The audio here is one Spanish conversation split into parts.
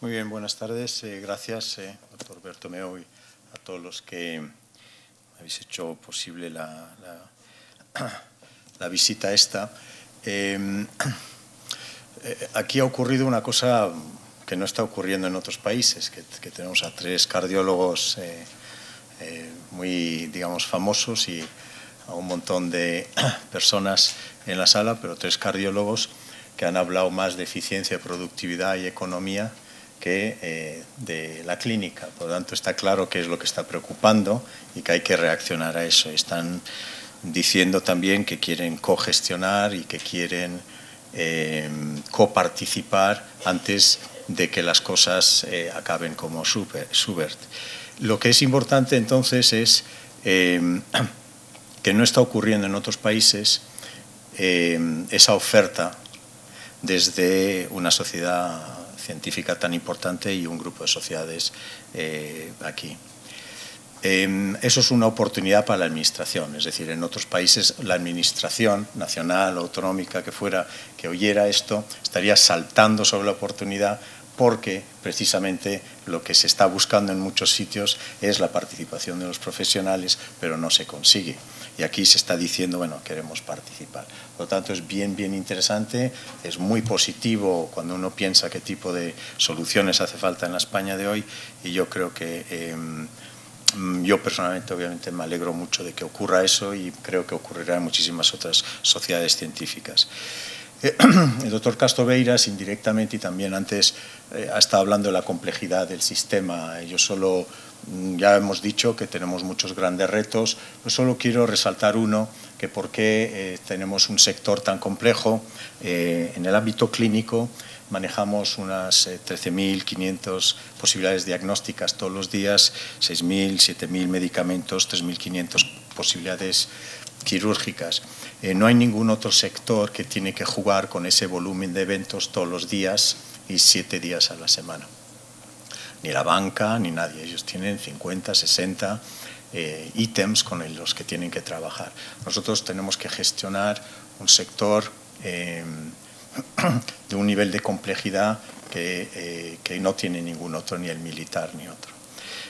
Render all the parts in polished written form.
Muy bien, buenas tardes. Gracias, doctor Bertomeu, y a todos los que habéis hecho posible la visita esta. Aquí ha ocurrido una cosa que no está ocurriendo en otros países, que tenemos a tres cardiólogos muy, digamos, famosos y a un montón de personas en la sala, pero tres cardiólogos que han hablado más de eficiencia, productividad y economía que de la clínica. Por lo tanto, está claro qué es lo que está preocupando y que hay que reaccionar a eso. Están diciendo también que quieren cogestionar y que quieren coparticipar antes de que las cosas acaben como Schubert. Lo que es importante entonces es que no está ocurriendo en otros países esa oferta desde una sociedad científica tan importante y un grupo de sociedades aquí. Eso es una oportunidad para la administración, es decir, en otros países la administración nacional, autonómica, que fuera, que oyera esto, estaría saltando sobre la oportunidad porque precisamente lo que se está buscando en muchos sitios es la participación de los profesionales, pero no se consigue. Y aquí se está diciendo, bueno, queremos participar. Por lo tanto, es bien interesante, es muy positivo cuando uno piensa qué tipo de soluciones hace falta en la España de hoy, y yo creo que yo personalmente, obviamente, me alegro mucho de que ocurra eso y creo que ocurrirá en muchísimas otras sociedades científicas. El doctor Castro Beiras, indirectamente y también antes, ha estado hablando de la complejidad del sistema. Yo solo, ya hemos dicho que tenemos muchos grandes retos, pero solo quiero resaltar uno, que por qué tenemos un sector tan complejo. En el ámbito clínico manejamos unas 13.500 posibilidades diagnósticas todos los días, 6.000, 7.000 medicamentos, 3.500 posibilidades quirúrgicas. No hay ningún otro sector que tiene que jugar con ese volumen de eventos todos los días y 7 días a la semana. Ni la banca ni nadie. Ellos tienen 50, 60 ítems con los que tienen que trabajar. Nosotros tenemos que gestionar un sector de un nivel de complejidad que no tiene ningún otro, ni el militar ni otro.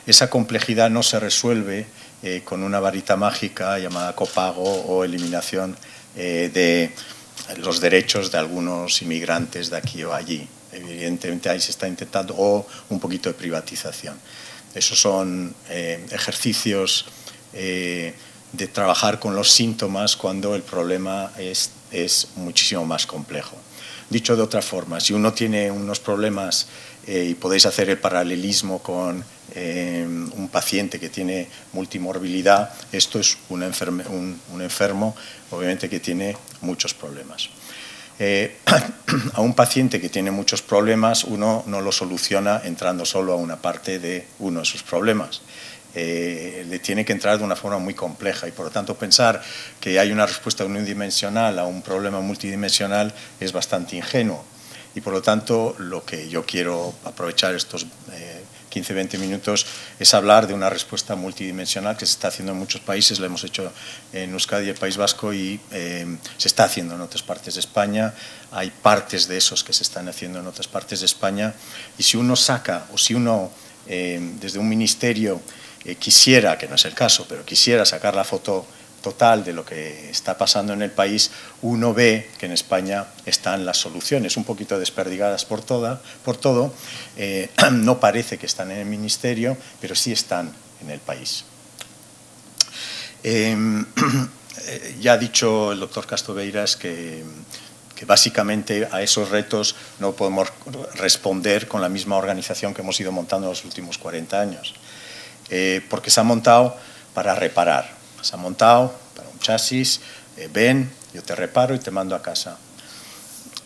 Esa complejidad no se resuelve con una varita mágica llamada copago o eliminación de los derechos de algunos inmigrantes de aquí o allí. Evidentemente ahí se está intentando, o un poquito de privatización. Esos son ejercicios de trabajar con los síntomas cuando el problema es muchísimo más complejo. Dicho de otra forma, si uno tiene unos problemas y podéis hacer el paralelismo con un paciente que tiene multimorbilidad, esto es un enfermo, obviamente, que tiene muchos problemas. A un paciente que tiene muchos problemas, uno no lo soluciona entrando solo a una parte de uno de sus problemas. Le tiene que entrar de una forma muy compleja y por lo tanto pensar que hay una respuesta unidimensional a un problema multidimensional es bastante ingenuo. Y por lo tanto lo que yo quiero aprovechar estos 15-20 minutos es hablar de una respuesta multidimensional que se está haciendo en muchos países. La hemos hecho en Euskadi y el País Vasco y se está haciendo en otras partes de España. Hay partes de esos que se están haciendo en otras partes de España, y si uno saca, o si uno desde un ministerio quisiera, que no es el caso, pero quisiera sacar la foto total de lo que está pasando en el país, uno ve que en España están las soluciones un poquito desperdigadas por todo. No parece que están en el ministerio, pero sí están en el país. Ya ha dicho el doctor Castro Beiras que básicamente a esos retos no podemos responder con la misma organización que hemos ido montando en los últimos 40 años. Porque se ha montado para reparar, se ha montado para un chasis, ven, yo te reparo y te mando a casa,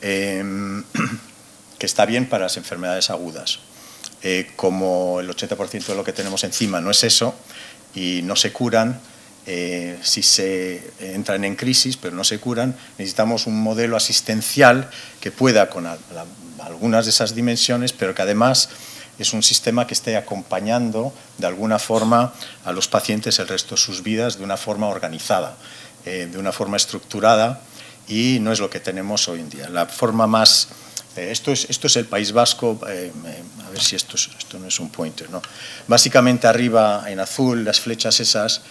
que está bien para las enfermedades agudas. Como el 80% de lo que tenemos encima no es eso y no se curan, si se entran en crisis pero no se curan, necesitamos un modelo asistencial que pueda con algunas de esas dimensiones, pero que además es un sistema que esté acompañando de alguna forma a los pacientes el resto de sus vidas de una forma organizada, de una forma estructurada, y no es lo que tenemos hoy en día. La forma más... esto es el País Vasco, a ver si esto no es un pointer, ¿no? Básicamente arriba en azul, las flechas esas,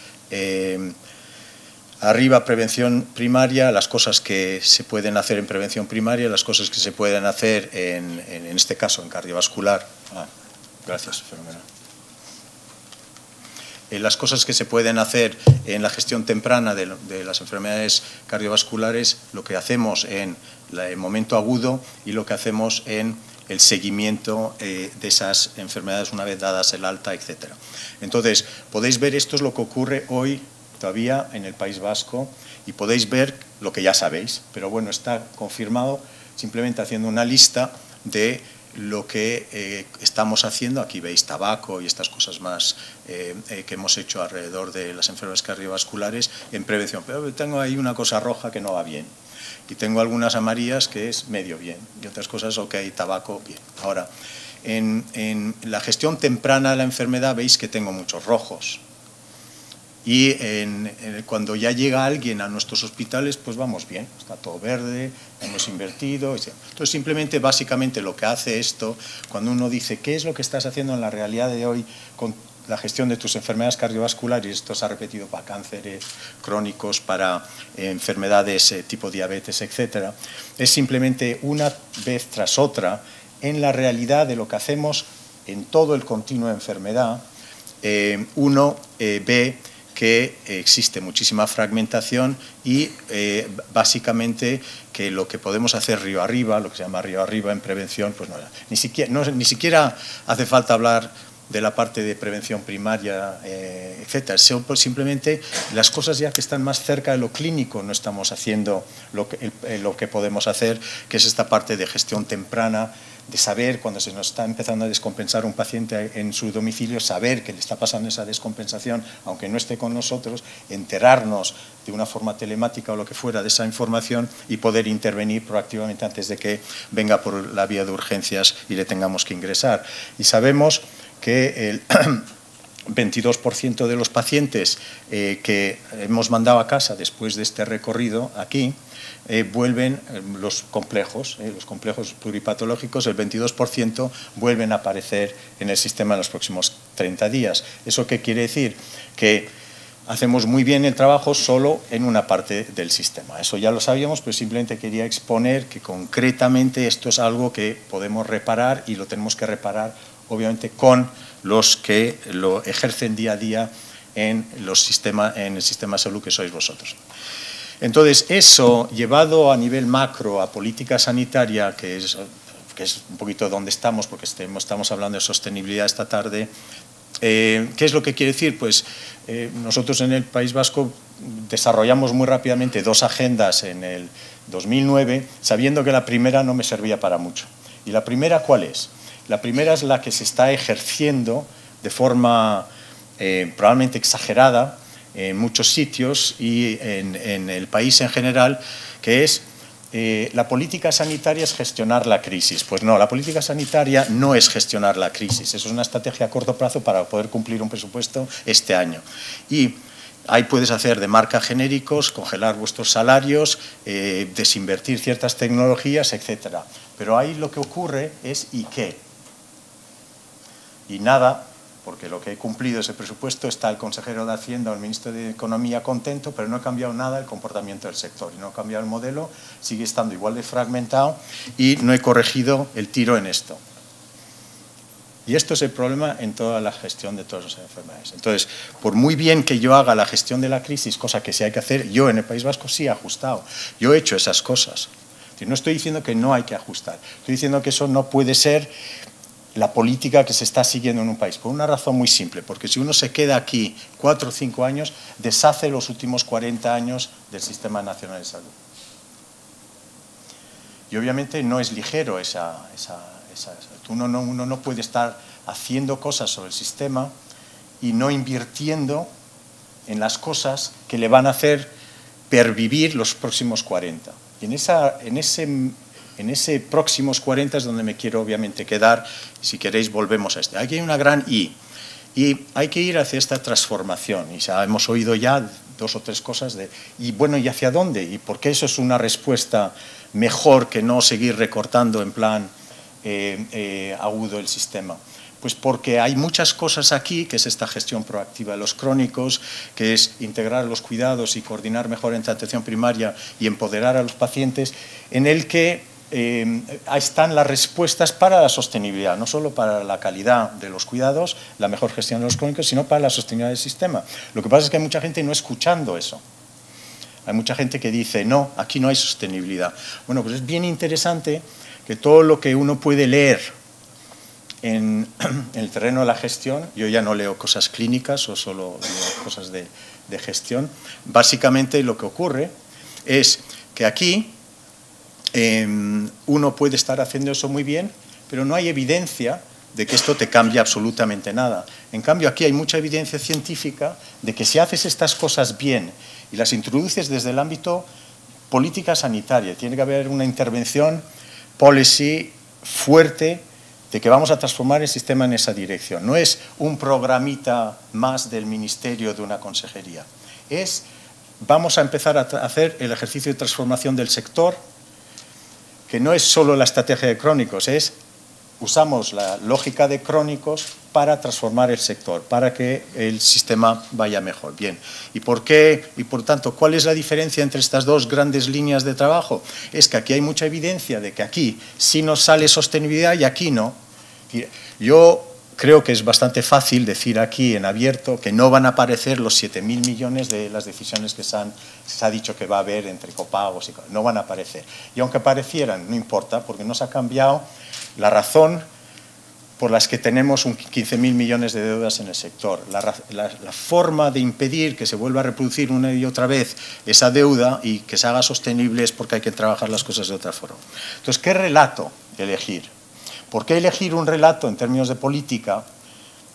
arriba prevención primaria, las cosas que se pueden hacer en prevención primaria, las cosas que se pueden hacer en este caso en cardiovascular. Gracias, fenomenal. Las cosas que se pueden hacer en la gestión temprana de las enfermedades cardiovasculares, lo que hacemos en el momento agudo y lo que hacemos en el seguimiento de esas enfermedades una vez dadas el alta, etc. Entonces, podéis ver, esto es lo que ocurre hoy todavía en el País Vasco y podéis ver lo que ya sabéis, pero bueno, está confirmado simplemente haciendo una lista de lo que estamos haciendo. Aquí veis tabaco y estas cosas más que hemos hecho alrededor de las enfermedades cardiovasculares en prevención. Pero tengo ahí una cosa roja que no va bien y tengo algunas amarillas que es medio bien y otras cosas, ok, tabaco, bien. Ahora, en la gestión temprana de la enfermedad veis que tengo muchos rojos. Y cuando ya llega alguien a nuestros hospitales, pues vamos bien, está todo verde, hemos invertido. Entonces, simplemente, básicamente, lo que hace esto, cuando uno dice, ¿qué es lo que estás haciendo en la realidad de hoy con la gestión de tus enfermedades cardiovasculares? Esto se ha repetido para cánceres crónicos, para enfermedades tipo diabetes, etcétera. Es simplemente una vez tras otra, en la realidad de lo que hacemos en todo el continuo de enfermedad, uno ve que existe muchísima fragmentación y básicamente que lo que podemos hacer río arriba, lo que se llama río arriba en prevención, pues ni siquiera hace falta hablar de la parte de prevención primaria, etcétera. Simplemente las cosas ya que están más cerca de lo clínico no estamos haciendo lo que podemos hacer, que es esta parte de gestión temprana, de saber cuando se nos está empezando a descompensar un paciente en su domicilio, saber que le está pasando esa descompensación, aunque no esté con nosotros, enterarnos de una forma telemática o lo que fuera de esa información y poder intervenir proactivamente antes de que venga por la vía de urgencias y le tengamos que ingresar. Y sabemos que el 22% de los pacientes que hemos mandado a casa después de este recorrido aquí, vuelven los complejos pluripatológicos, el 22% vuelven a aparecer en el sistema en los próximos 30 días. ¿Eso qué quiere decir? Que hacemos muy bien el trabajo solo en una parte del sistema. Eso ya lo sabíamos, pero simplemente quería exponer que concretamente esto es algo que podemos reparar y lo tenemos que reparar obviamente con los que lo ejercen día a día en el sistema de salud que sois vosotros. Entonces, eso llevado a nivel macro a política sanitaria, que es un poquito donde estamos, porque estamos hablando de sostenibilidad esta tarde, ¿qué es lo que quiere decir? Pues nosotros en el País Vasco desarrollamos muy rápidamente 2 agendas en el 2009, sabiendo que la primera no me servía para mucho. ¿Y la primera cuál es? La primera es la que se está ejerciendo de forma probablemente exagerada en muchos sitios y en el país en general, que es la política sanitaria es gestionar la crisis. Pues no, la política sanitaria no es gestionar la crisis, eso es una estrategia a corto plazo para poder cumplir un presupuesto este año. Y ahí puedes hacer de marca genéricos, congelar vuestros salarios, desinvertir ciertas tecnologías, etcétera. Pero ahí lo que ocurre es ¿y qué? Y nada, porque lo que he cumplido ese presupuesto, está el consejero de Hacienda o el ministro de Economía contento, pero no ha cambiado nada el comportamiento del sector y no ha cambiado el modelo, sigue estando igual de fragmentado y no he corregido el tiro en esto. Y esto es el problema en toda la gestión de todas las enfermedades. Entonces, por muy bien que yo haga la gestión de la crisis, cosa que sí hay que hacer, yo en el País Vasco sí he ajustado, yo he hecho esas cosas. No estoy diciendo que no hay que ajustar, estoy diciendo que eso no puede ser la política que se está siguiendo en un país, por una razón muy simple, porque si uno se queda aquí 4 o 5 años, deshace los últimos 40 años del Sistema Nacional de Salud. Y obviamente no es ligero uno no puede estar haciendo cosas sobre el sistema y no invirtiendo en las cosas que le van a hacer pervivir los próximos 40. Y en ese próximos 40 es donde me quiero obviamente quedar. Si queréis volvemos a este. Aquí hay una gran I. Y hay que ir hacia esta transformación. Y ya hemos oído ya 2 o 3 cosas y bueno, ¿y hacia dónde? ¿Y por qué eso es una respuesta mejor que no seguir recortando en plan agudo el sistema? Pues porque hay muchas cosas aquí, que es esta gestión proactiva de los crónicos, que es integrar los cuidados y coordinar mejor entre atención primaria y empoderar a los pacientes, en el que están las respuestas para la sostenibilidad, no solo para la calidad de los cuidados, la mejor gestión de los crónicos, sino para la sostenibilidad del sistema. Lo que pasa es que hay mucha gente no escuchando eso. Hay mucha gente que dice, no, aquí no hay sostenibilidad. Bueno, pues es bien interesante que todo lo que uno puede leer en el terreno de la gestión, yo ya no leo cosas clínicas o solo leo cosas de gestión, básicamente lo que ocurre es que aquí uno puede estar haciendo eso muy bien, pero no hay evidencia de que esto te cambie absolutamente nada. En cambio, aquí hay mucha evidencia científica de que si haces estas cosas bien y las introduces desde el ámbito política sanitaria, tiene que haber una intervención policy fuerte de que vamos a transformar el sistema en esa dirección. No es un programita más del ministerio de una consejería. Vamos a empezar a hacer el ejercicio de transformación del sector, que no es solo la estrategia de crónicos, usamos la lógica de crónicos para transformar el sector, para que el sistema vaya mejor. Bien, ¿y por qué? Y por tanto, ¿cuál es la diferencia entre estas dos grandes líneas de trabajo? Es que aquí hay mucha evidencia de que aquí sí nos sale sostenibilidad y aquí no. Yo creo que es bastante fácil decir aquí en abierto que no van a aparecer los 7.000 millones de las decisiones que se ha dicho que va a haber entre copagos y no van a aparecer. Y aunque aparecieran, no importa, porque no se ha cambiado la razón por las que tenemos 15.000 millones de deudas en el sector. La forma de impedir que se vuelva a reproducir una y otra vez esa deuda y que se haga sostenible es porque hay que trabajar las cosas de otra forma. Entonces, ¿qué relato elegir? ¿Por qué elegir un relato en términos de política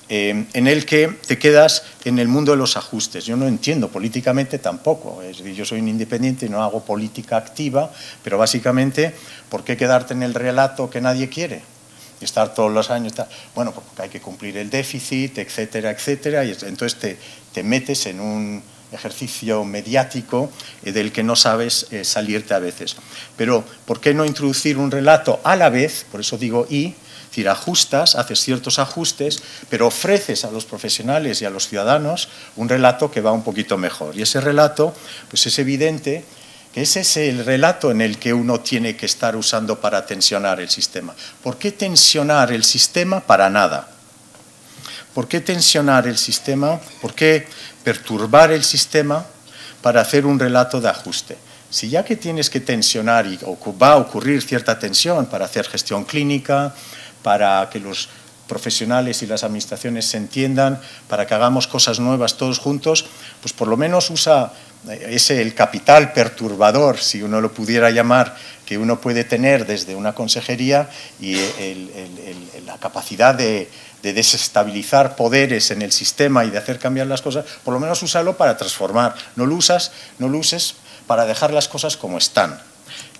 en el que te quedas en el mundo de los ajustes? Yo no entiendo políticamente tampoco. Es decir, yo soy un independiente y no hago política activa, pero básicamente, ¿por qué quedarte en el relato que nadie quiere? Y estar todos los años, bueno, porque hay que cumplir el déficit, etcétera, etcétera, y entonces te metes en un ejercicio mediático del que no sabes salirte a veces. Pero, ¿por qué no introducir un relato a la vez? Por eso digo es decir, ajustas, haces ciertos ajustes, pero ofreces a los profesionales y a los ciudadanos un relato que va un poquito mejor. Y ese relato, pues es evidente que ese es el relato en el que uno tiene que estar usando para tensionar el sistema. ¿Por qué tensionar el sistema para nada? ¿Por qué tensionar el sistema? ¿Por qué perturbar el sistema para hacer un relato de ajuste? Si ya que tienes que tensionar y va a ocurrir cierta tensión para hacer gestión clínica, para que los profesionales y las administraciones se entiendan, para que hagamos cosas nuevas todos juntos, pues por lo menos usa el capital perturbador, si uno lo pudiera llamar, que uno puede tener desde una consejería y la capacidad de desestabilizar poderes en el sistema y de hacer cambiar las cosas, por lo menos úsalo para transformar. No lo uses para dejar las cosas como están.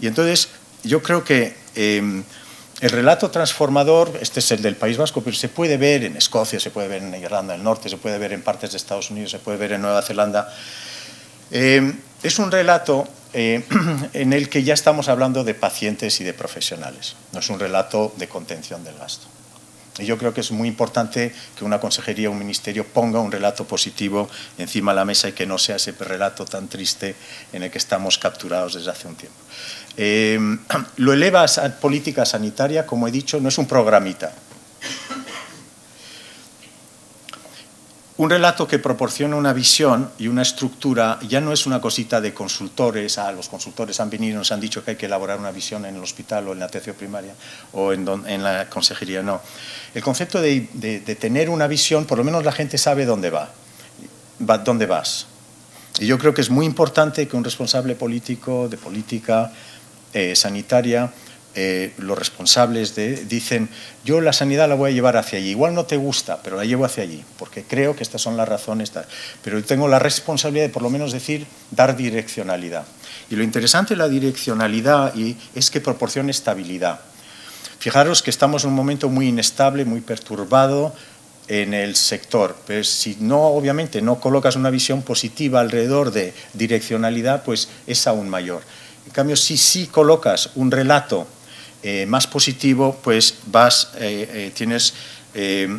Y entonces yo creo que el relato transformador, este es el del País Vasco, pero se puede ver en Escocia, se puede ver en Irlanda del Norte, se puede ver en partes de Estados Unidos, se puede ver en Nueva Zelanda. Es un relato en el que ya estamos hablando de pacientes y de profesionales. No es un relato de contención del gasto. Y yo creo que es muy importante que una consejería o un ministerio ponga un relato positivo encima de la mesa y que no sea ese relato tan triste en el que estamos capturados desde hace un tiempo. Lo elevas a política sanitaria, como he dicho, no es un programita. Un relato que proporciona una visión y una estructura ya no es una cosita de consultores. Los consultores han venido y nos han dicho que hay que elaborar una visión en el hospital o en la atención primaria o en la consejería. No. El concepto de tener una visión, por lo menos la gente sabe dónde dónde vas. Y yo creo que es muy importante que un responsable político, de política sanitaria, los responsables dicen, yo la sanidad la voy a llevar hacia allí, igual no te gusta, pero la llevo hacia allí, porque creo que estas son las razones, pero tengo la responsabilidad de por lo menos dar direccionalidad. Y lo interesante de la direccionalidad es que proporciona estabilidad. Fijaros que estamos en un momento muy inestable, muy perturbado en el sector, pero si no, obviamente, no colocas una visión positiva alrededor de direccionalidad, pues es aún mayor. En cambio, si sí colocas un relato más positivo, pues tienes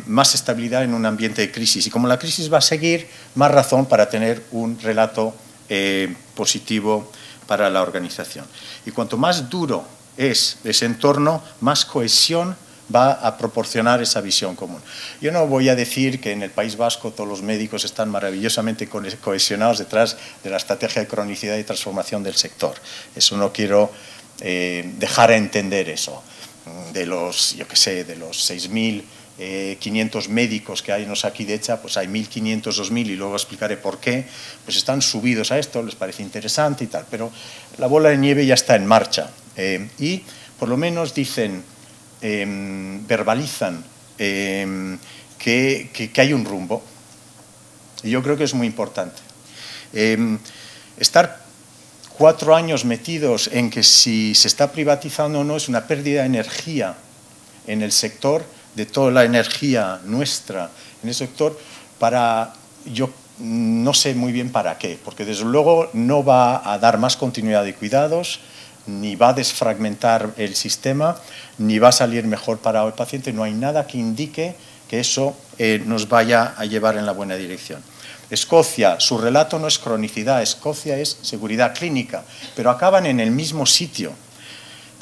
más estabilidad en un ambiente de crisis. Y como la crisis va a seguir, más razón para tener un relato positivo para la organización. Y cuanto más duro es ese entorno, más cohesión va a proporcionar esa visión común. Yo no voy a decir que en el País Vasco todos los médicos están maravillosamente cohesionados detrás de la estrategia de cronicidad y transformación del sector. Eso no quiero dejar a entender eso. De los, yo qué sé, de los 6.500 médicos que hay en Osakidetza, pues hay 1.500, 2.000 y luego explicaré por qué, pues están subidos a esto, les parece interesante y tal, pero la bola de nieve ya está en marcha y por lo menos dicen, verbalizan que hay un rumbo y yo creo que es muy importante. Estar 4 años metidos en que si se está privatizando o no es una pérdida de energía en el sector, de toda la energía nuestra en el sector, yo no sé muy bien para qué, porque desde luego no va a dar más continuidad de cuidados, ni va a desfragmentar el sistema, ni va a salir mejor para el paciente. No hay nada que indique que eso nos vaya a llevar en la buena dirección. Escocia, su relato no es cronicidad, Escocia es seguridad clínica, pero acaban en el mismo sitio.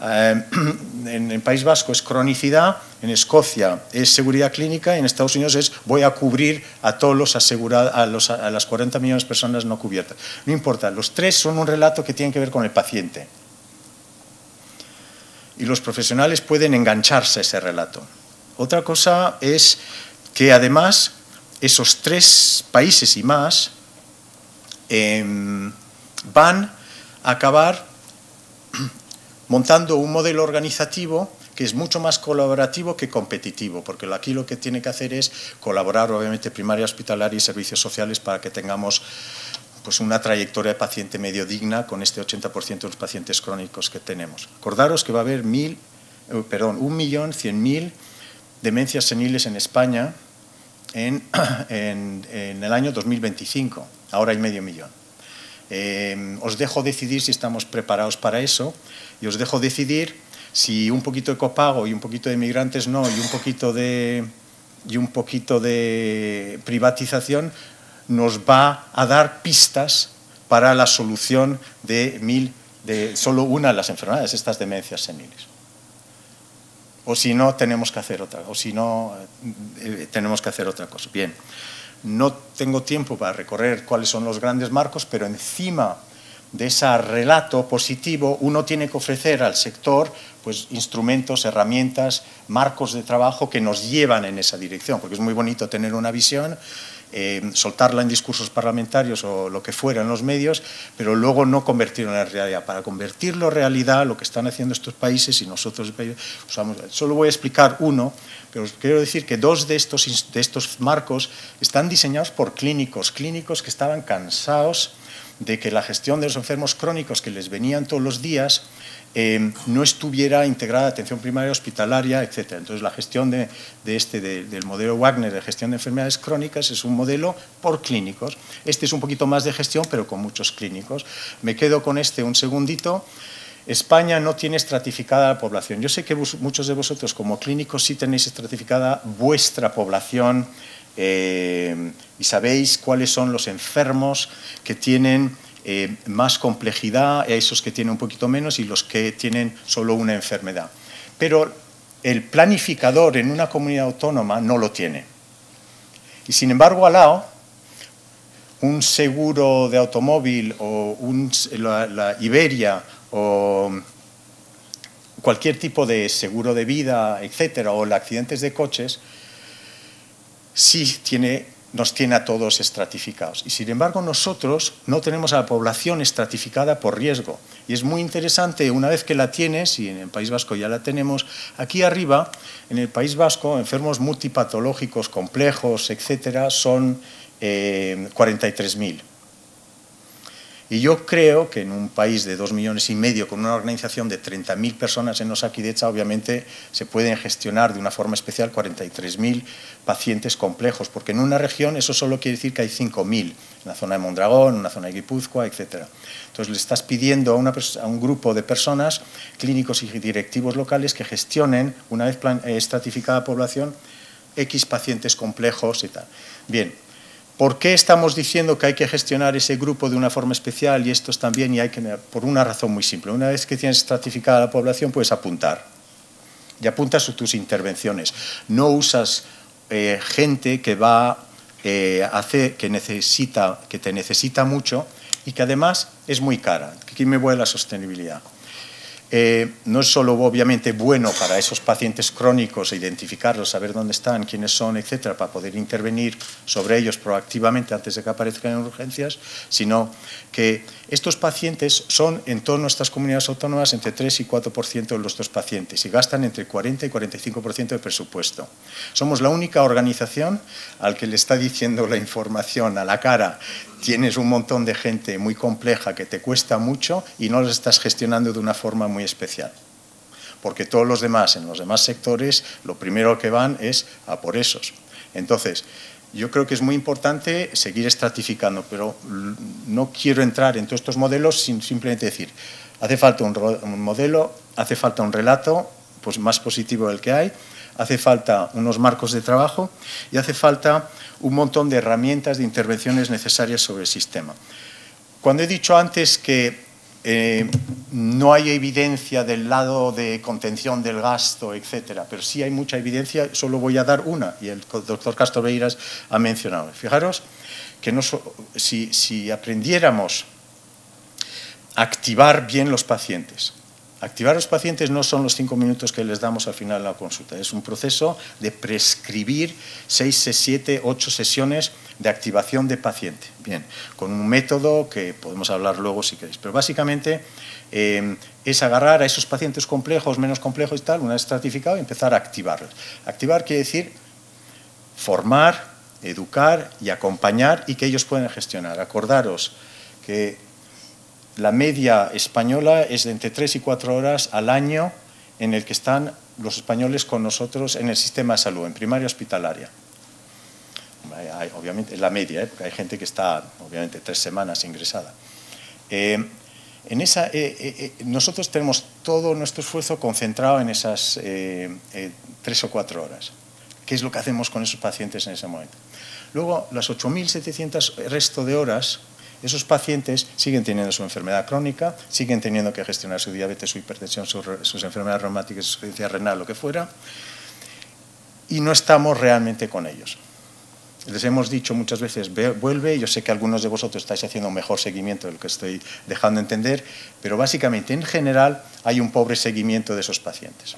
En el País Vasco es cronicidad, en Escocia es seguridad clínica y en Estados Unidos es voy a cubrir a todos los asegurados, a las 40 millones de personas no cubiertas. No importa, los tres son un relato que tiene que ver con el paciente. Y los profesionales pueden engancharse a ese relato. Otra cosa es que además esos 3 países y más van a acabar montando un modelo organizativo que es mucho más colaborativo que competitivo, porque aquí lo que tiene que hacer es colaborar, obviamente, primaria hospitalaria y servicios sociales para que tengamos pues, una trayectoria de paciente medio digna con este 80% de los pacientes crónicos que tenemos. Acordaros que va a haber 1.100.000 demencias seniles en España en el año 2025, ahora hay 500.000. Os dejo decidir si estamos preparados para eso y os dejo decidir si un poquito de copago y un poquito de migrantes no y un poquito de privatización nos va a dar pistas para la solución de solo una de las enfermedades, estas demencias seniles. O si no, tenemos que hacer otra, cosa. Bien, no tengo tiempo para recorrer cuáles son los grandes marcos, pero encima de ese relato positivo uno tiene que ofrecer al sector pues, instrumentos, herramientas, marcos de trabajo que nos llevan en esa dirección, porque es muy bonito tener una visión, soltarla en discursos parlamentarios o lo que fuera en los medios, pero luego no convertirlo en realidad. Para convertirlo en realidad, lo que están haciendo estos países y nosotros usamos, solo voy a explicar uno, pero os quiero decir que 2 de estos marcos están diseñados por clínicos que estaban cansados de que la gestión de los enfermos crónicos que les venían todos los días no estuviera integrada atención primaria hospitalaria, etc. Entonces, la gestión del modelo Wagner de gestión de enfermedades crónicas es un modelo por clínicos. Este es un poquito más de gestión, pero con muchos clínicos. Me quedo con un segundito. España no tiene estratificada la población. Yo sé que muchos de vosotros, como clínicos, sí tenéis estratificada vuestra población y sabéis cuáles son los enfermos que tienen más complejidad, esos que tienen un poquito menos y los que tienen solo una enfermedad. Pero el planificador en una comunidad autónoma no lo tiene. Y sin embargo, al lado, un seguro de automóvil o la Iberia o cualquier tipo de seguro de vida, etcétera, o accidentes de coches, sí nos tiene a todos estratificados. Y sin embargo nosotros no tenemos a la población estratificada por riesgo. Y es muy interesante, una vez que la tienes, y en el País Vasco ya la tenemos, aquí arriba, en el País Vasco, enfermos multipatológicos complejos, etcétera, son 43.000. Y yo creo que en un país de 2,5 millones, con una organización de 30.000 personas en Osakidetza, obviamente se pueden gestionar de una forma especial 43.000 pacientes complejos, porque en una región eso solo quiere decir que hay 5.000, en la zona de Mondragón, en la zona de Guipúzcoa, etc. Entonces le estás pidiendo a un grupo de personas, clínicos y directivos locales, que gestionen, una vez estratificada la población, X pacientes complejos y tal. Bien. ¿Por qué estamos diciendo que hay que gestionar ese grupo de una forma especial y estos también? Por una razón muy simple. Una vez que tienes estratificada la población, puedes apuntar. Y apuntas tus intervenciones. No usas gente que te necesita mucho y que además es muy cara. Aquí me voy a la sostenibilidad. No es solo obviamente bueno para esos pacientes crónicos identificarlos, saber dónde están, quiénes son, etcétera, para poder intervenir sobre ellos proactivamente antes de que aparezcan en urgencias, sino que estos pacientes son en todas nuestras comunidades autónomas entre 3 y 4% de los pacientes y gastan entre 40 y 45% de presupuesto. Somos la única organización al que le está diciendo la información a la cara: tienes un montón de gente muy compleja que te cuesta mucho y no los estás gestionando de una forma muy especial. Porque todos los demás, en los demás sectores, lo primero que van es a por esos. Entonces, yo creo que es muy importante seguir estratificando, pero no quiero entrar en todos estos modelos sin simplemente decir, hace falta un modelo, hace falta un relato pues, más positivo del que hay, hace falta unos marcos de trabajo y hace falta un montón de herramientas, de intervenciones necesarias sobre el sistema. Cuando he dicho antes que no hay evidencia del lado de contención del gasto, etcétera, pero sí hay mucha evidencia, solo voy a dar una, y el doctor Castro Beiras ha mencionado. Fijaros que si aprendiéramos a activar bien los pacientes. Activar a los pacientes no son los 5 minutos que les damos al final de la consulta, es un proceso de prescribir 6, 7, 8 sesiones de activación de paciente. Bien, con un método que podemos hablar luego si queréis, pero básicamente es agarrar a esos pacientes complejos, menos complejos y tal, una vez estratificado, y empezar a activarlos. Activar quiere decir formar, educar y acompañar y que ellos puedan gestionar. Acordaros que la media española es de entre 3 y 4 horas al año en el que están los españoles con nosotros en el sistema de salud, en primaria hospitalaria. Obviamente, es la media, porque hay gente que está, obviamente, 3 semanas ingresada. Nosotros tenemos todo nuestro esfuerzo concentrado en esas 3 o 4 horas. ¿Qué es lo que hacemos con esos pacientes en ese momento? Luego, las 8.700 resto de horas, esos pacientes siguen teniendo su enfermedad crónica, siguen teniendo que gestionar su diabetes, su hipertensión, sus enfermedades reumáticas, su insuficiencia renal, lo que fuera, y no estamos realmente con ellos. Les hemos dicho muchas veces, vuelve, yo sé que algunos de vosotros estáis haciendo un mejor seguimiento de lo que estoy dejando entender, pero básicamente, en general, hay un pobre seguimiento de esos pacientes.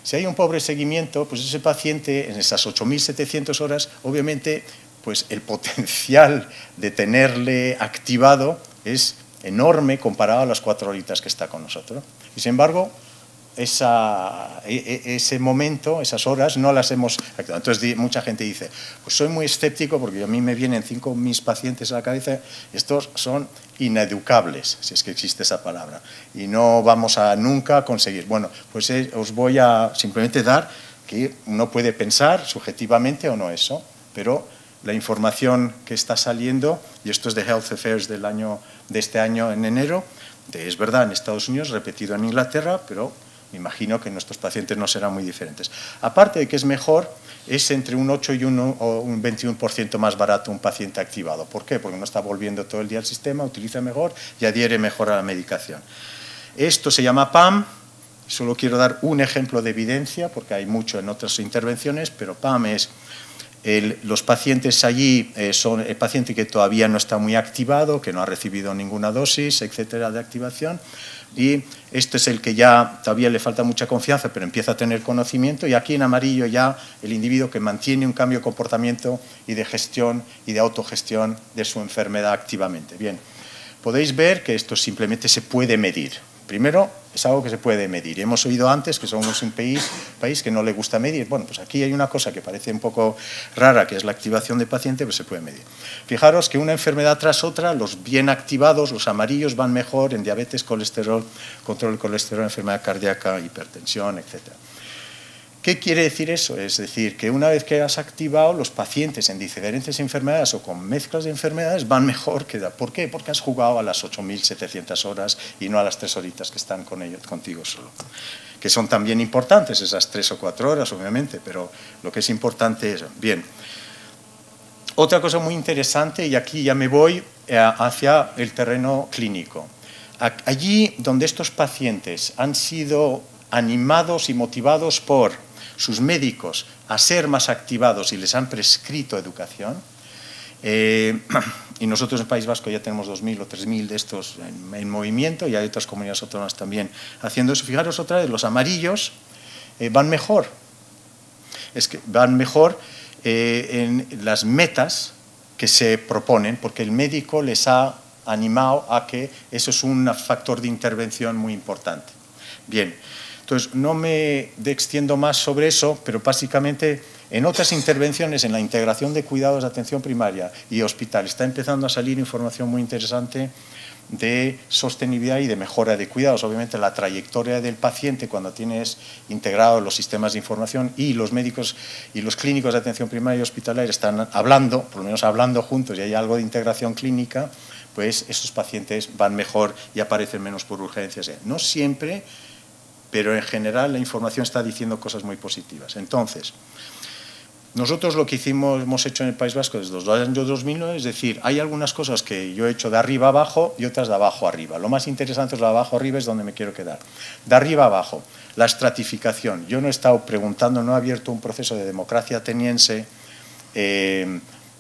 Si hay un pobre seguimiento, pues ese paciente, en esas 8.700 horas, obviamente, pues el potencial de tenerle activado es enorme comparado a las 4 horitas que está con nosotros. Y sin embargo, ese momento, esas horas, no las hemos activado. Entonces mucha gente dice, pues soy muy escéptico porque a mí me vienen 5 mis pacientes a la cabeza, estos son ineducables, si es que existe esa palabra, y no vamos a nunca conseguir. Bueno, pues os voy a simplemente dar que uno puede pensar subjetivamente o no eso, pero la información que está saliendo, y esto es de Health Affairs de este año en enero, es verdad en Estados Unidos, repetido en Inglaterra, pero me imagino que nuestros pacientes no serán muy diferentes. Aparte de que es mejor, es entre un 8 y un 21% más barato un paciente activado. ¿Por qué? Porque no está volviendo todo el día al sistema, utiliza mejor y adhiere mejor a la medicación. Esto se llama PAM. Solo quiero dar un ejemplo de evidencia, porque hay mucho en otras intervenciones, pero PAM es los pacientes allí son el paciente que todavía no está muy activado, que no ha recibido ninguna dosis, etcétera, de activación, y este es el que ya todavía le falta mucha confianza, pero empieza a tener conocimiento, y aquí en amarillo ya el individuo que mantiene un cambio de comportamiento y de gestión y de autogestión de su enfermedad activamente. Bien, podéis ver que esto simplemente se puede medir. Primero, es algo que se puede medir. Hemos oído antes que somos un país que no le gusta medir. Bueno, pues aquí hay una cosa que parece un poco rara, que es la activación de paciente, pues se puede medir. Fijaros que una enfermedad tras otra, los bien activados, los amarillos, van mejor en diabetes, colesterol, control del colesterol, enfermedad cardíaca, hipertensión, etc. ¿Qué quiere decir eso? Es decir, que una vez que has activado, los pacientes en diferentes enfermedades o con mezclas de enfermedades van mejor que... ¿Por qué? Porque has jugado a las 8.700 horas y no a las 3 horitas que están contigo solo. Que son también importantes esas 3 o 4 horas, obviamente, pero lo que es importante es... Bien, otra cosa muy interesante, y aquí ya me voy hacia el terreno clínico. Allí donde estos pacientes han sido animados y motivados por sus médicos a ser más activados y les han prescrito educación, y nosotros en el País Vasco ya tenemos 2.000 o 3.000 de estos en movimiento, y hay otras comunidades autónomas también haciendo eso. Fijaros otra vez, los amarillos van mejor. Es que van mejor en las metas que se proponen, porque el médico les ha animado a que eso es un factor de intervención muy importante. Bien. Entonces, no me extiendo más sobre eso, pero básicamente en otras intervenciones, en la integración de cuidados de atención primaria y hospital, está empezando a salir información muy interesante de sostenibilidad y de mejora de cuidados. Obviamente, la trayectoria del paciente cuando tienes integrados los sistemas de información y los médicos y los clínicos de atención primaria y hospitalaria están hablando, por lo menos hablando juntos, y hay algo de integración clínica, pues esos pacientes van mejor y aparecen menos por urgencias. No siempre, pero en general la información está diciendo cosas muy positivas. Entonces, nosotros lo que hemos hecho en el País Vasco desde los años 2009, es decir, hay algunas cosas que yo he hecho de arriba a abajo y otras de abajo a arriba. Lo más interesante es de abajo a arriba, es donde me quiero quedar. De arriba a abajo, la estratificación. Yo no he estado preguntando, no he abierto un proceso de democracia ateniense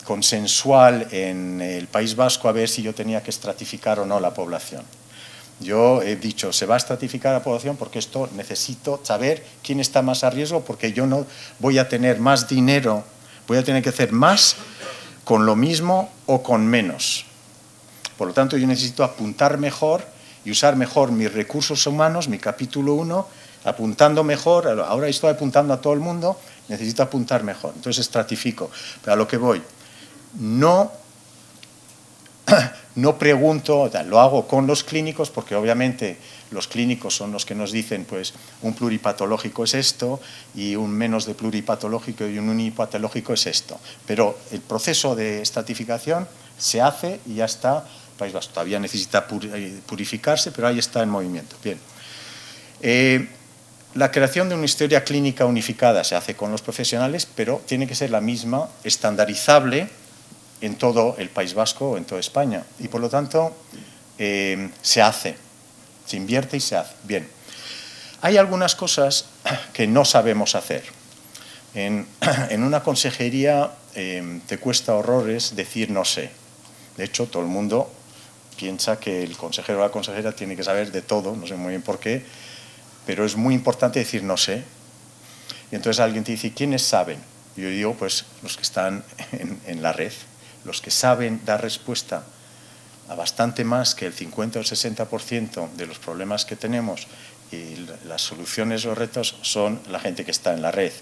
consensual en el País Vasco a ver si yo tenía que estratificar o no la población. Yo he dicho, se va a estratificar la población porque esto necesito saber quién está más a riesgo, porque yo no voy a tener más dinero, voy a tener que hacer más con lo mismo o con menos. Por lo tanto, yo necesito apuntar mejor y usar mejor mis recursos humanos, mi capítulo 1, apuntando mejor. Ahora estoy apuntando a todo el mundo, necesito apuntar mejor. Entonces estratifico. Pero a lo que voy, no pregunto, lo hago con los clínicos, porque obviamente los clínicos son los que nos dicen, pues un pluripatológico es esto y un menos de pluripatológico y un unipatológico es esto. Pero el proceso de estratificación se hace y ya está. País Vasco todavía necesita purificarse, pero ahí está en movimiento. Bien. La creación de una historia clínica unificada se hace con los profesionales, pero tiene que ser la misma, estandarizable en todo el País Vasco o en toda España. Y por lo tanto, se hace, se invierte y se hace. Bien, hay algunas cosas que no sabemos hacer. En una consejería te cuesta horrores decir no sé. De hecho, todo el mundo piensa que el consejero o la consejera tiene que saber de todo, no sé muy bien por qué, pero es muy importante decir no sé. Y entonces alguien te dice, ¿quiénes saben? Y yo digo, pues los que están en la red, los que saben dar respuesta a bastante más que el 50 o el 60% de los problemas que tenemos y las soluciones o retos son la gente que está en la red.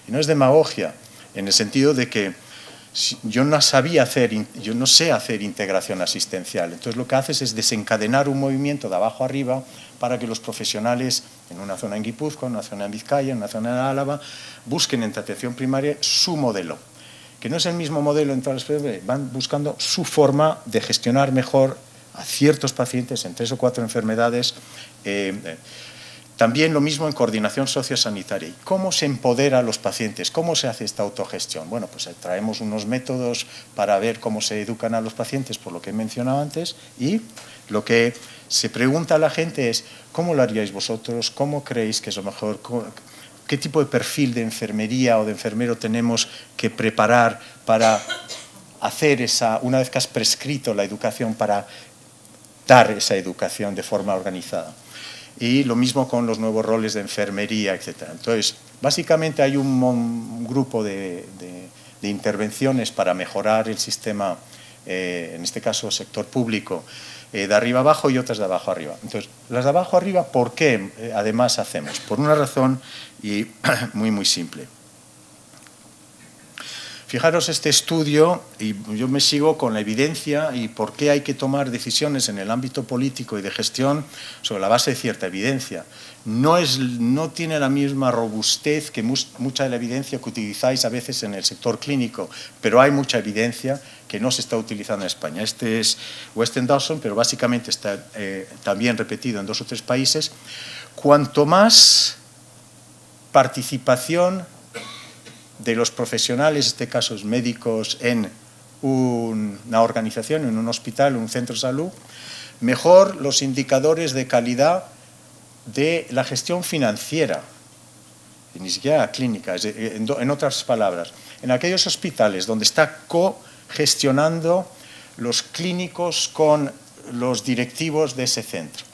Y no es demagogia, en el sentido de que yo no sé hacer integración asistencial. Entonces lo que haces es desencadenar un movimiento de abajo arriba para que los profesionales en una zona en Guipúzcoa, en una zona en Vizcaya, en una zona en Álava, busquen en atención primaria su modelo. Que no es el mismo modelo en todas las especies, van buscando su forma de gestionar mejor a ciertos pacientes en 3 o 4 enfermedades. También lo mismo en coordinación sociosanitaria. ¿Cómo se empodera a los pacientes? ¿Cómo se hace esta autogestión? Bueno, pues traemos unos métodos para ver cómo se educan a los pacientes, por lo que he mencionado antes, y lo que se pregunta a la gente es, ¿cómo lo haríais vosotros? ¿Cómo creéis que es lo mejor? ¿Qué tipo de perfil de enfermería o de enfermero tenemos que preparar para hacer una vez que has prescrito la educación, para dar esa educación de forma organizada? Y lo mismo con los nuevos roles de enfermería, etc. Entonces, básicamente hay un grupo de intervenciones para mejorar el sistema, en este caso sector público, de arriba abajo y otras de abajo arriba. Entonces, las de abajo arriba, ¿por qué además hacemos? Por una razón y muy simple. Fijaros este estudio, y yo me sigo con la evidencia y por qué hay que tomar decisiones en el ámbito político y de gestión sobre la base de cierta evidencia. No tiene la misma robustez que mucha de la evidencia que utilizáis a veces en el sector clínico, pero hay mucha evidencia que no se está utilizando en España. Este es Weston Dawson, pero básicamente está también repetido en 2 o 3 países. Cuanto más participación de los profesionales, en este caso médicos, en una organización, en un hospital, en un centro de salud, mejor los indicadores de calidad de la gestión financiera, y ni siquiera clínica, en otras palabras, en aquellos hospitales donde está cogestionando los clínicos con los directivos de ese centro,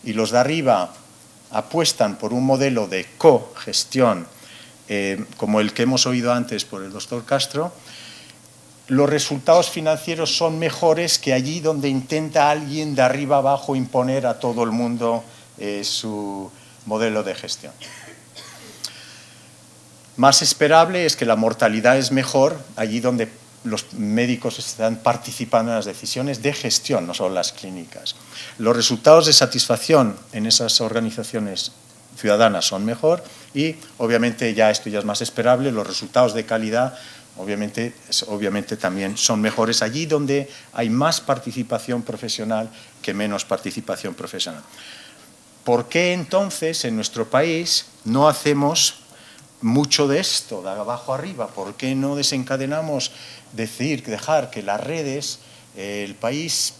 y los de arriba apuestan por un modelo de cogestión, como el que hemos oído antes por el doctor Castro, los resultados financieros son mejores que allí donde intenta alguien de arriba abajo imponer a todo el mundo su modelo de gestión. Más esperable es que la mortalidad es mejor allí donde los médicos están participando en las decisiones de gestión, no solo las clínicas. Los resultados de satisfacción en esas organizaciones ciudadanas son mejor y, obviamente, esto ya es más esperable, los resultados de calidad obviamente también son mejores allí donde hay más participación profesional que menos participación profesional. ¿Por qué entonces en nuestro país no hacemos mucho de esto, de abajo arriba? ¿Por qué no desencadenamos dejar que las redes, el país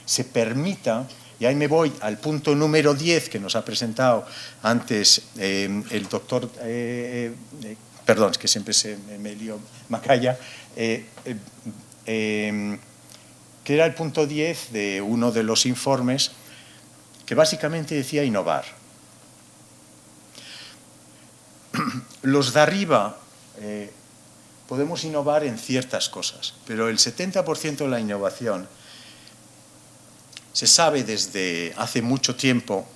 se permita? Y ahí me voy al punto número 10 que nos ha presentado antes el doctor, perdón, es que siempre me lío, Macaya, que era el punto 10 de uno de los informes que básicamente decía innovar. Los de arriba podemos innovar en ciertas cosas, pero el 70% de la innovación se sabe desde hace mucho tiempo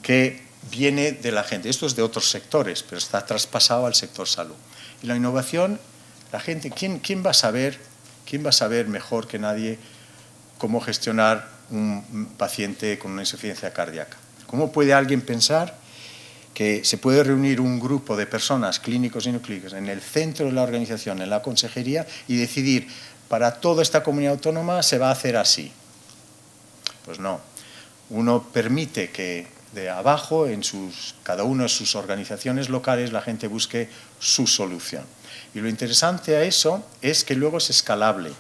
que viene de la gente. Esto es de otros sectores, pero está traspasado al sector salud. Y la innovación, la gente, ¿quién va a saber mejor que nadie cómo gestionar un paciente con una insuficiencia cardíaca? ¿Cómo puede alguien pensar que se puede reunir un grupo de personas, clínicos y no clínicos, en el centro de la organización, en la consejería, y decidir, para toda esta comunidad autónoma se va a hacer así? Pues no. Uno permite que de abajo, cada una de sus organizaciones locales, la gente busque su solución. Y lo interesante a eso es que luego es escalable,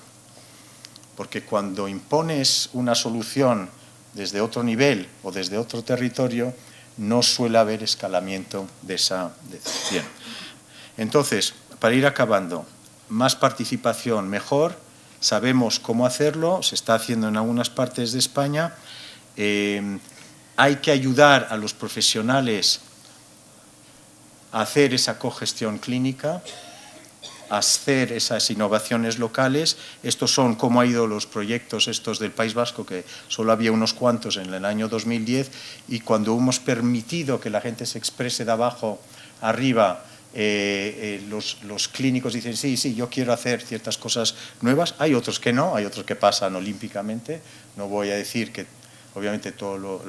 porque cuando impones una solución desde otro nivel o desde otro territorio, no suele haber escalamiento de esa decisión. Entonces, para ir acabando, más participación mejor, sabemos cómo hacerlo, se está haciendo en algunas partes de España. Hay que ayudar a los profesionales a hacer esa cogestión clínica, a hacer esas innovaciones locales. Estos son cómo han ido los proyectos estos del País Vasco, que solo había unos cuantos en el año 2010, y cuando hemos permitido que la gente se exprese de abajo arriba, los clínicos dicen sí, yo quiero hacer ciertas cosas nuevas. Hay otros que no, hay otros que pasan olímpicamente. No voy a decir que obviamente todo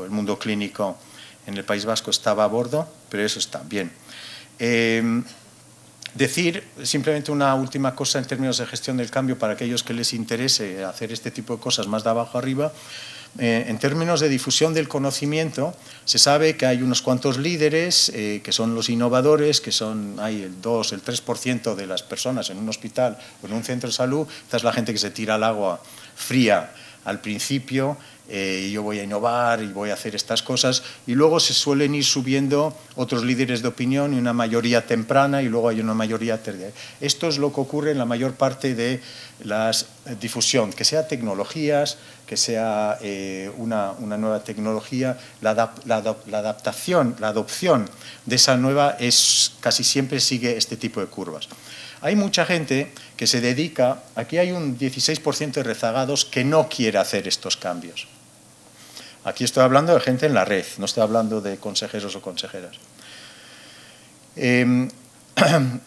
el mundo clínico en el País Vasco estaba a bordo, pero eso está bien. Decir simplemente una última cosa en términos de gestión del cambio para aquellos que les interese hacer este tipo de cosas más de abajo arriba. En términos de difusión del conocimiento, se sabe que hay unos cuantos líderes que son los innovadores, que hay el 2, el 3% de las personas en un hospital o en un centro de salud. Esta es la gente que se tira al agua fría al principio, yo voy a innovar y voy a hacer estas cosas, y luego se suelen ir subiendo otros líderes de opinión y una mayoría temprana, y luego hay una mayoría tardía. Esto es lo que ocurre en la mayor parte de la difusión, que sea tecnologías, que sea una nueva tecnología, la adopción de esa nueva casi siempre sigue este tipo de curvas. Hay mucha gente que se dedica, aquí hay un 16% de rezagados que no quiere hacer estos cambios. Aquí estoy hablando de gente en la red, no estoy hablando de consejeros o consejeras.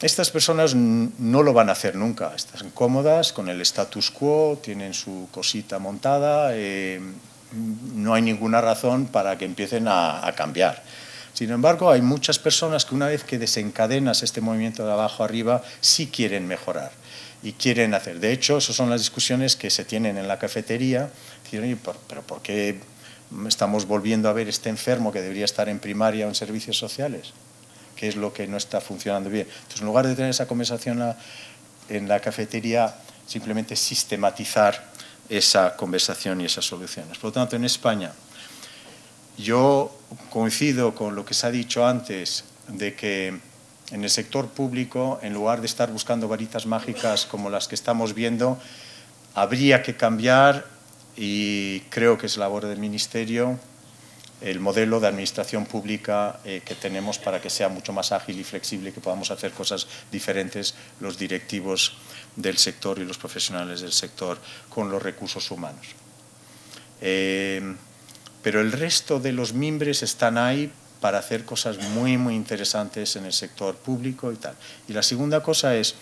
Estas personas no lo van a hacer nunca, están cómodas con el status quo, tienen su cosita montada, no hay ninguna razón para que empiecen a cambiar. Sin embargo, hay muchas personas que una vez que desencadenas este movimiento de abajo arriba, sí quieren mejorar y quieren hacer. De hecho, esas son las discusiones que se tienen en la cafetería. ¿Pero por qué estamos volviendo a ver este enfermo que debería estar en primaria o en servicios sociales? ¿Qué es lo que no está funcionando bien? Entonces, en lugar de tener esa conversación en la cafetería, simplemente sistematizar esa conversación y esas soluciones. Por lo tanto, en España, yo coincido con lo que se ha dicho antes, de que en el sector público, en lugar de estar buscando varitas mágicas como las que estamos viendo, habría que cambiar, y creo que es labor del Ministerio, el modelo de administración pública que tenemos para que sea mucho más ágil y flexible y que podamos hacer cosas diferentes los directivos del sector y los profesionales del sector con los recursos humanos. Pero el resto de los mimbres están ahí para hacer cosas muy, muy interesantes en el sector público y tal. Y la segunda cosa es,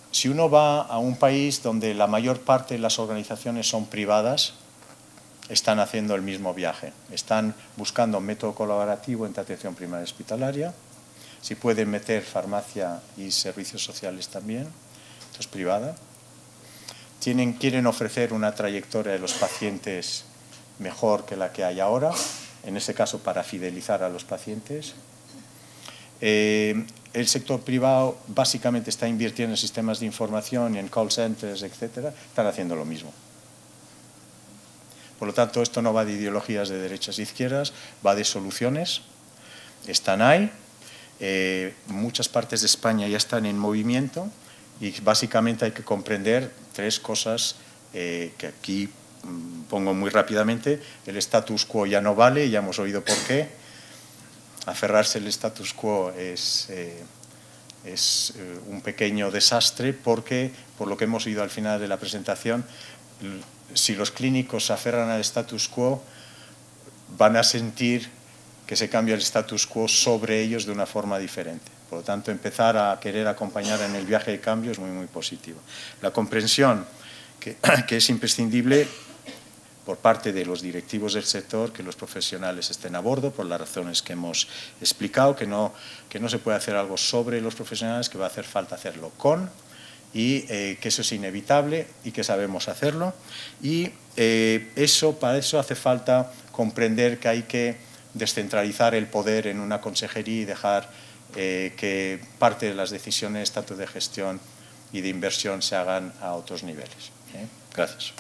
si uno va a un país donde la mayor parte de las organizaciones son privadas, están haciendo el mismo viaje. Están buscando un método colaborativo entre atención primaria hospitalaria, si pueden meter farmacia y servicios sociales también, esto es privada. Quieren ofrecer una trayectoria de los pacientes mejor que la que hay ahora, en ese caso para fidelizar a los pacientes. El sector privado básicamente está invirtiendo en sistemas de información y en call centers, etcétera, están haciendo lo mismo. Por lo tanto, esto no va de ideologías de derechas e izquierdas, va de soluciones, están ahí, muchas partes de España ya están en movimiento y básicamente hay que comprender tres cosas que aquí pongo muy rápidamente. El status quo ya no vale, ya hemos oído por qué. Aferrarse al status quo es un pequeño desastre porque, por lo que hemos oído al final de la presentación, si los clínicos se aferran al status quo, van a sentir que se cambia el status quo sobre ellos de una forma diferente. Por lo tanto, empezar a querer acompañar en el viaje de cambio es muy, muy positivo. La comprensión que es imprescindible por parte de los directivos del sector, que los profesionales estén a bordo, por las razones que hemos explicado, que no se puede hacer algo sobre los profesionales, que va a hacer falta hacerlo con, y que eso es inevitable y que sabemos hacerlo. Y para eso hace falta comprender que hay que descentralizar el poder en una consejería y dejar que parte de las decisiones, tanto de gestión y de inversión, se hagan a otros niveles. Gracias.